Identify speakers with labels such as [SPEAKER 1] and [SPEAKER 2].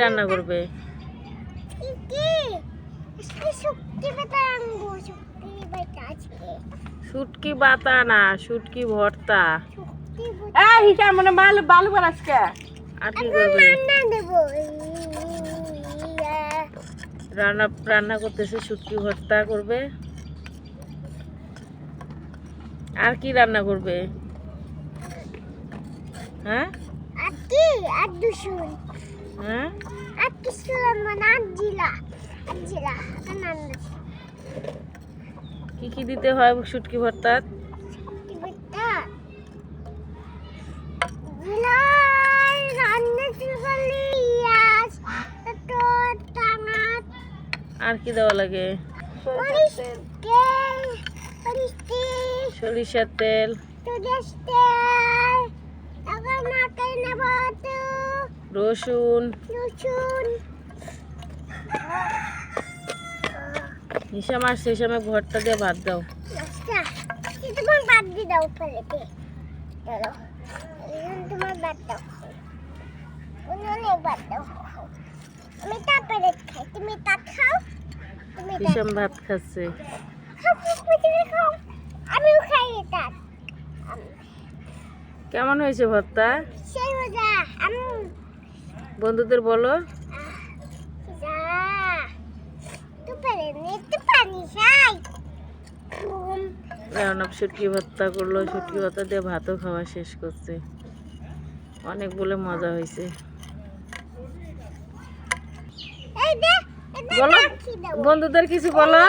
[SPEAKER 1] রান্না করবে? শুটকি বাতা না, শুটকি ভর্তা।
[SPEAKER 2] মানে বালু বালু আজকে
[SPEAKER 1] আর কি করবে? রান্না রান্না করতেছে, শুটকি ভর্তা করবে। আর কি রান্না করবে? হ্যাঁ হ্যাঁ, কি কি দিতে হয় শুটকি ভর্তা? আর কি দেওয়া লাগে? সরিষার তেল, রসুন। হিসাম আসছে, হিসামে ভর্তা দিয়ে ভাত দাও। হিসাম ভাত খাচ্ছে। কেমন হয়েছে ভর্তা? বন্ধুদের বলো। রান্না শুটকি ভর্তা করলো, শুটকি ভর্তা দিয়ে ভাতও খাওয়া শেষ করছে। অনেক বলে মজা হয়েছে। বলো বন্ধুদের কিছু বলো।